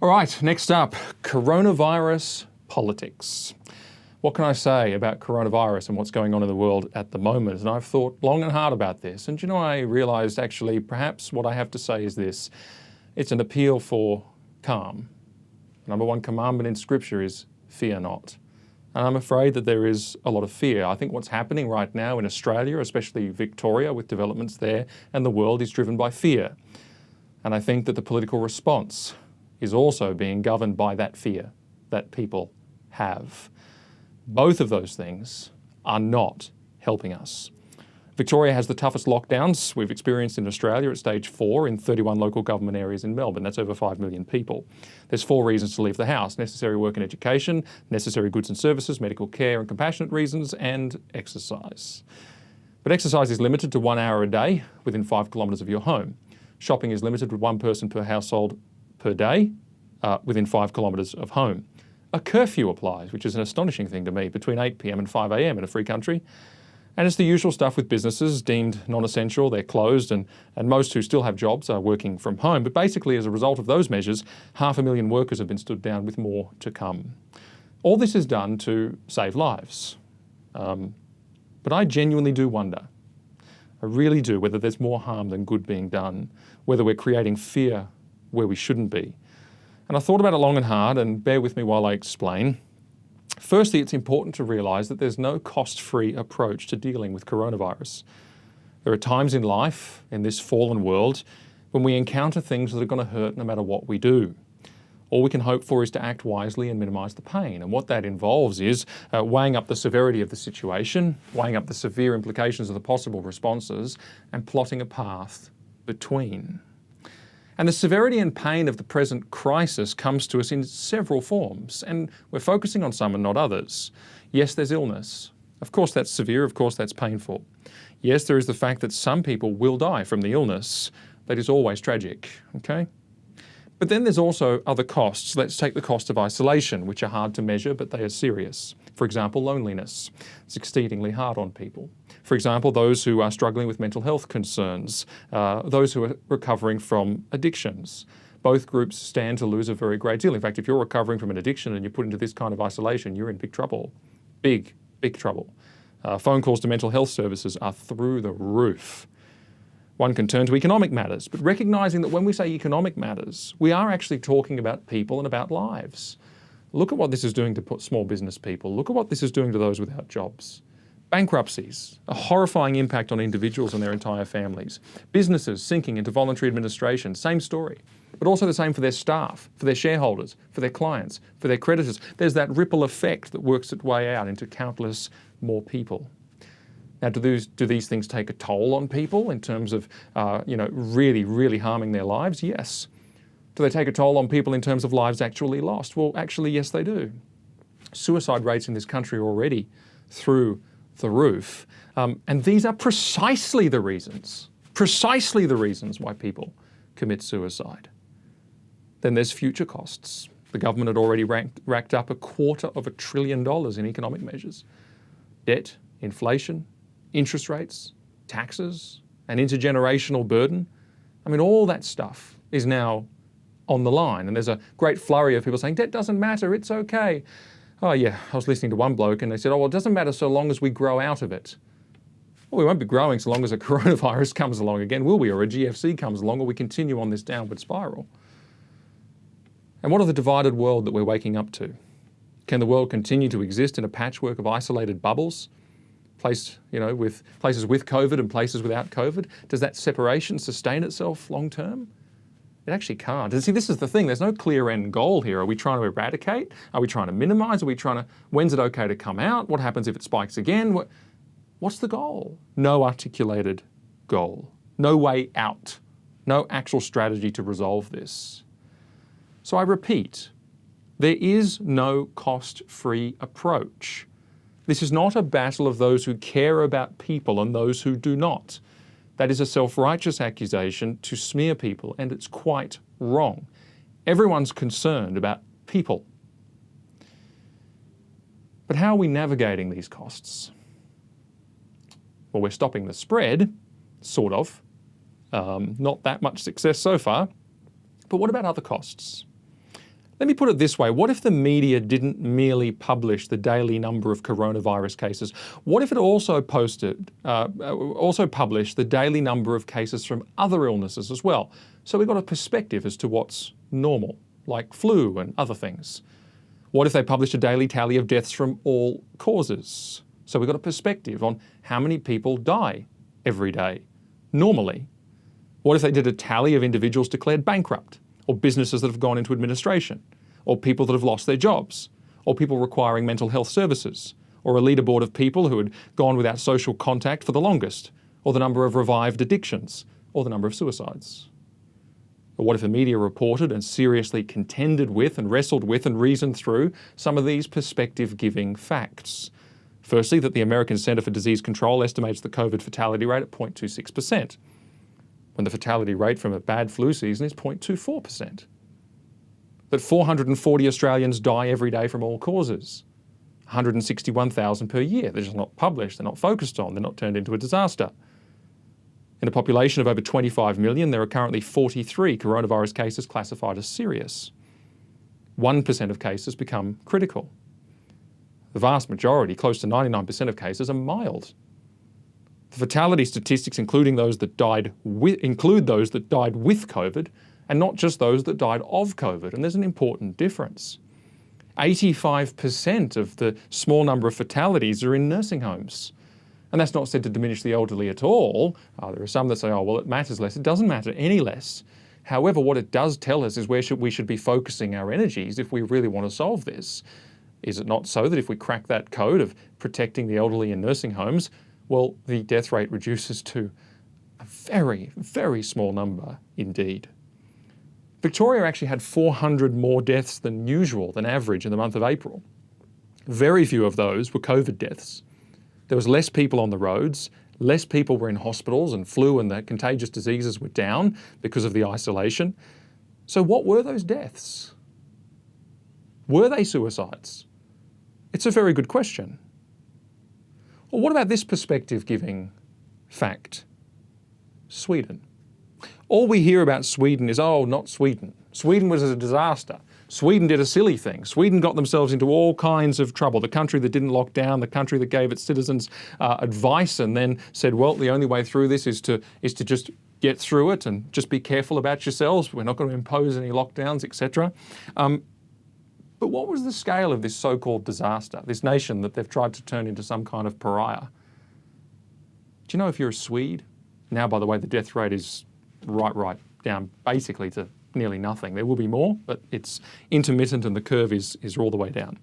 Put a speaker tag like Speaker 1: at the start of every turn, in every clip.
Speaker 1: All right, next up, coronavirus politics. What can I say about coronavirus and what's going on in the world at the moment? And I've thought long and hard about this. And I realised actually perhaps what I have to say is this. It's an appeal for calm. Number one commandment in Scripture is fear not. And I'm afraid that there is a lot of fear. I think what's happening right now in Australia, especially Victoria with developments there, and the world is driven by fear. And I think that the political response is also being governed by that fear that people have. Both of those things are not helping us. Victoria has the toughest lockdowns we've experienced in Australia at stage 4 in 31 local government areas in Melbourne. That's over 5 million people. There's 4 reasons to leave the house: necessary work and education, necessary goods and services, medical care and compassionate reasons, and exercise. But exercise is limited to 1 hour a day within 5 kilometres of your home. Shopping is limited to 1 person per household per day within 5 kilometres of home. A curfew applies, which is an astonishing thing to me, between 8 p.m. and 5 a.m. in a free country. And it's the usual stuff with businesses deemed non-essential, they're closed, and most who still have jobs are working from home. But basically, as a result of those measures, 500,000 workers have been stood down, with more to come. All this is done to save lives. But I genuinely do wonder, I really do, whether there's more harm than good being done, whether we're creating fear where we shouldn't be. And I thought about it long and hard, and bear with me while I explain. Firstly, it's important to realise that there's no cost-free approach to dealing with coronavirus. There are times in life, in this fallen world, when we encounter things that are going to hurt no matter what we do. All we can hope for is to act wisely and minimise the pain. And what that involves is weighing up the severity of the situation, weighing up the severe implications of the possible responses, and plotting a path between. And the severity and pain of the present crisis comes to us in several forms, and we're focusing on some and not others. Yes, there's illness. Of course that's severe, of course that's painful. Yes, there is the fact that some people will die from the illness. That is always tragic, okay? But then there's also other costs. Let's take the cost of isolation, which are hard to measure, but they are serious. For example, loneliness. It's exceedingly hard on people. For example, those who are struggling with mental health concerns, those who are recovering from addictions. Both groups stand to lose a very great deal. In fact, if you're recovering from an addiction and you're put into this kind of isolation, you're in big trouble. Big trouble. Phone calls to mental health services are through the roof. One can turn to economic matters, but recognising that when we say economic matters, we are actually talking about people and about lives. Look at what this is doing to small business people. Look at what this is doing to those without jobs. Bankruptcies, a horrifying impact on individuals and their entire families. Businesses sinking into voluntary administration, same story. But also the same for their staff, for their shareholders, for their clients, for their creditors. There's that ripple effect that works its way out into countless more people. Now, do these things take a toll on people in terms of, really harming their lives? Yes. Do they take a toll on people in terms of lives actually lost? Well, actually, yes, they do. Suicide rates in this country are already through the roof. And these are precisely the reasons why people commit suicide. Then there's future costs. The government had already racked up $250 billion in economic measures. Debt, inflation, interest rates, taxes, an intergenerational burden. I mean, all that stuff is now on the line. And there's a great flurry of people saying, debt doesn't matter, it's okay. Oh yeah, I was listening to one bloke and they said, it doesn't matter so long as we grow out of it. Well, we won't be growing so long as a coronavirus comes along again, will we? Or a GFC comes along, or we continue on this downward spiral. And what of the divided world that we're waking up to? Can the world continue to exist in a patchwork of isolated bubbles? With places with COVID and places without COVID? Does that separation sustain itself long term? It actually can't. And see, this is the thing. There's no clear end goal here. Are we trying to eradicate? Are we trying to minimise? When's it okay to come out? What happens if it spikes again? What's the goal? No articulated goal. No way out. No actual strategy to resolve this. So I repeat, there is no cost-free approach. This is not a battle of those who care about people and those who do not. That is a self-righteous accusation to smear people, and it's quite wrong. Everyone's concerned about people. But how are we navigating these costs? Well, we're stopping the spread, sort of. Not that much success so far. But what about other costs? Let me put it this way. What if the media didn't merely publish the daily number of coronavirus cases? What if it also published the daily number of cases from other illnesses as well? So we've got a perspective as to what's normal, like flu and other things. What if they published a daily tally of deaths from all causes? So we've got a perspective on how many people die every day, normally. What if they did a tally of individuals declared bankrupt, or businesses that have gone into administration, or people that have lost their jobs, or people requiring mental health services, or a leaderboard of people who had gone without social contact for the longest, or the number of revived addictions, or the number of suicides? Or what if the media reported and seriously contended with and wrestled with and reasoned through some of these perspective-giving facts? Firstly, that the American Centre for Disease Control estimates the COVID fatality rate at 0.26%, when the fatality rate from a bad flu season is 0.24%. That 440 Australians die every day from all causes, 161,000 per year. They're just not published, they're not focused on, they're not turned into a disaster. In a population of over 25 million, there are currently 43 coronavirus cases classified as serious. 1% of cases become critical. The vast majority, close to 99% of cases, are mild. The fatality statistics, include those that died with COVID, and not just those that died of COVID. And there's an important difference. 85% of the small number of fatalities are in nursing homes. And that's not said to diminish the elderly at all. There are some that say, oh, well, it matters less. It doesn't matter any less. However, what it does tell us is where we should be focusing our energies if we really want to solve this. Is it not so that if we crack that code of protecting the elderly in nursing homes, well, the death rate reduces to a very, very small number indeed. Victoria actually had 400 more deaths than usual, than average, in the month of April. Very few of those were COVID deaths. There was less people on the roads, less people were in hospitals, and flu and the contagious diseases were down because of the isolation. So what were those deaths? Were they suicides? It's a very good question. Well, what about this perspective-giving fact? Sweden. All we hear about Sweden is, oh, not Sweden. Sweden was a disaster. Sweden did a silly thing. Sweden got themselves into all kinds of trouble. The country that didn't lock down, the country that gave its citizens advice and then said, well, the only way through this is to just get through it and just be careful about yourselves. We're not going to impose any lockdowns, etc. But what was the scale of this so-called disaster, this nation that they've tried to turn into some kind of pariah? Do you know if you're a Swede? Now, by the way, the death rate is right down basically to nearly nothing. There will be more, but it's intermittent and the curve is all the way down.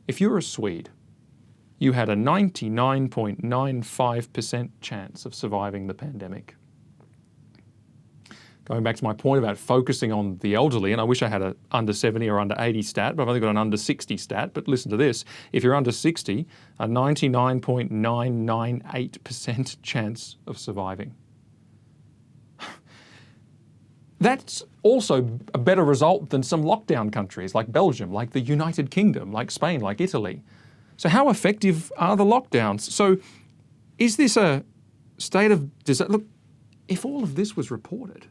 Speaker 1: If you're a Swede, you had a 99.95% chance of surviving the pandemic. Going back to my point about focusing on the elderly, and I wish I had an under 70 or under 80 stat, but I've only got an under 60 stat. But listen to this. If you're under 60, a 99.998% chance of surviving. That's also a better result than some lockdown countries like Belgium, like the United Kingdom, like Spain, like Italy. So how effective are the lockdowns? So is this a state of disaster? Look, if all of this was reported,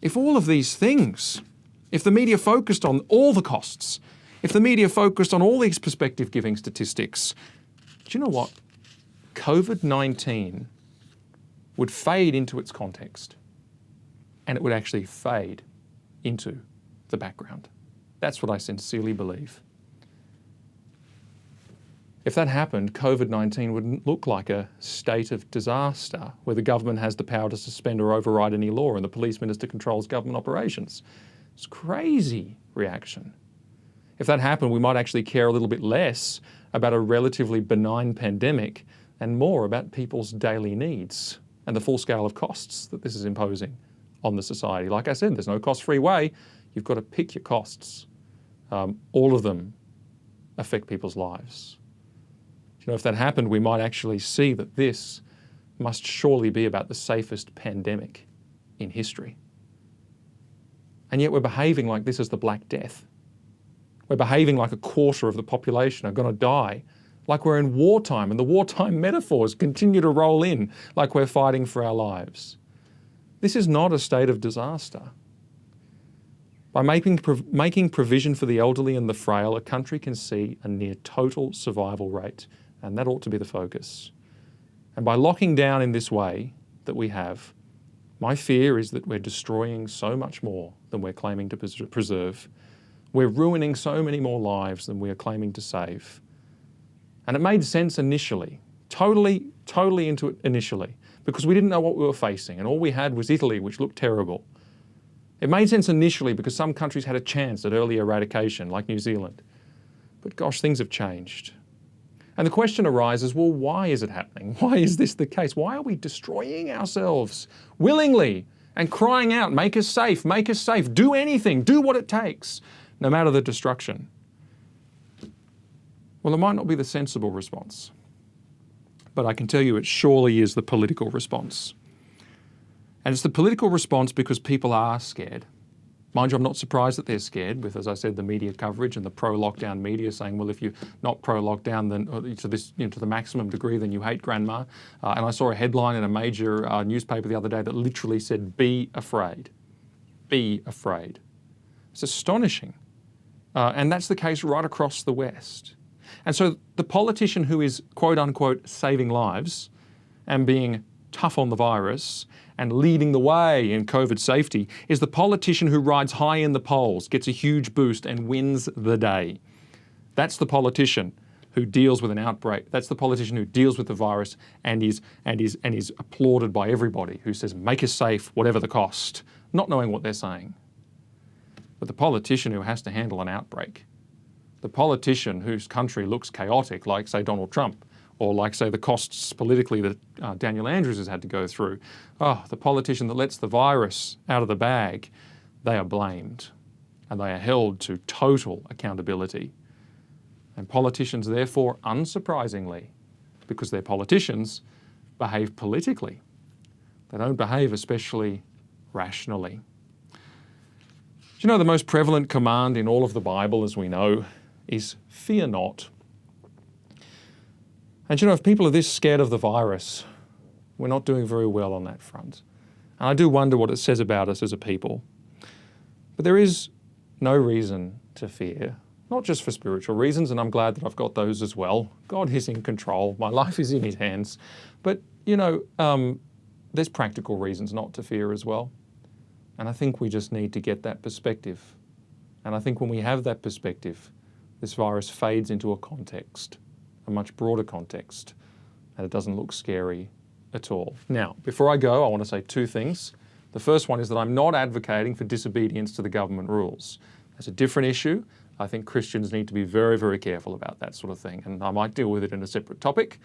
Speaker 1: if all of these things, if the media focused on all the costs, if the media focused on all these perspective-giving statistics, do you know what? COVID-19 would fade into its context, and it would actually fade into the background. That's what I sincerely believe. If that happened, COVID-19 wouldn't look like a state of disaster where the government has the power to suspend or override any law and the police minister controls government operations. It's a crazy reaction. If that happened, we might actually care a little bit less about a relatively benign pandemic and more about people's daily needs and the full scale of costs that this is imposing on the society. Like I said, there's no cost-free way. You've got to pick your costs. All of them affect people's lives. You know, if that happened, we might actually see that this must surely be about the safest pandemic in history. And yet we're behaving like this is the Black Death. We're behaving like a quarter of the population are going to die, like we're in wartime, and the wartime metaphors continue to roll in like we're fighting for our lives. This is not a state of disaster. By making provision for the elderly and the frail, a country can see a near total survival rate, and that ought to be the focus. And by locking down in this way that we have, my fear is that we're destroying so much more than we're claiming to preserve. We're ruining so many more lives than we are claiming to save. And it made sense initially, totally into it initially, because we didn't know what we were facing, and all we had was Italy, which looked terrible. It made sense initially because some countries had a chance at early eradication, like New Zealand. But gosh, things have changed. And the question arises, well, why is it happening? Why is this the case? Why are we destroying ourselves willingly and crying out, make us safe, do anything, do what it takes, no matter the destruction? Well, it might not be the sensible response, but I can tell you it surely is the political response. And it's the political response because people are scared. Mind you, I'm not surprised that they're scared with, as I said, the media coverage and the pro-lockdown media saying, well, if you're not pro-lockdown then to the maximum degree, then you hate grandma. And I saw a headline in a major newspaper the other day that literally said, be afraid. Be afraid. It's astonishing. And that's the case right across the West. And so the politician who is, quote unquote, saving lives and being tough on the virus and leading the way in COVID safety is the politician who rides high in the polls, gets a huge boost and wins the day. That's the politician who deals with an outbreak. That's the politician who deals with the virus and is applauded by everybody, who says, make us safe, whatever the cost, not knowing what they're saying. But the politician who has to handle an outbreak, the politician whose country looks chaotic, like, say, Donald Trump, or like, say, the costs politically that Daniel Andrews has had to go through. The politician that lets the virus out of the bag, they are blamed and they are held to total accountability. And politicians, therefore, unsurprisingly, because they're politicians, behave politically. They don't behave especially rationally. Do you know the most prevalent command in all of the Bible, as we know, is fear not. And you know, if people are this scared of the virus, we're not doing very well on that front. And I do wonder what it says about us as a people. But there is no reason to fear, not just for spiritual reasons, and I'm glad that I've got those as well. God is in control. My life is in His hands. But, you know, there's practical reasons not to fear as well. And I think we just need to get that perspective. And I think when we have that perspective, this virus fades into a context, a much broader context, and it doesn't look scary at all. Now, before I go, I want to say two things. The first one is that I'm not advocating for disobedience to the government rules. That's a different issue. I think Christians need to be very, very careful about that sort of thing, and I might deal with it in a separate topic.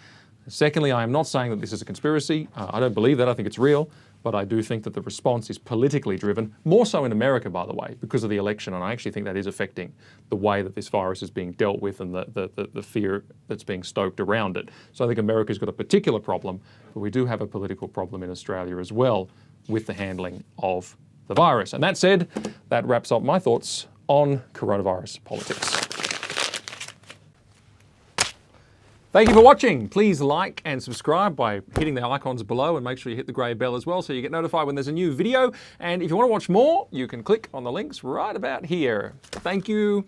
Speaker 1: Secondly, I am not saying that this is a conspiracy. I don't believe that. I think it's real. But I do think that the response is politically driven, more so in America, by the way, because of the election. And I actually think that is affecting the way that this virus is being dealt with and the fear that's being stoked around it. So I think America's got a particular problem, but we do have a political problem in Australia as well with the handling of the virus. And that said, that wraps up my thoughts on coronavirus politics. Thank you for watching. Please like and subscribe by hitting the icons below, and make sure you hit the grey bell as well so you get notified when there's a new video. And if you want to watch more, you can click on the links right about here. Thank you.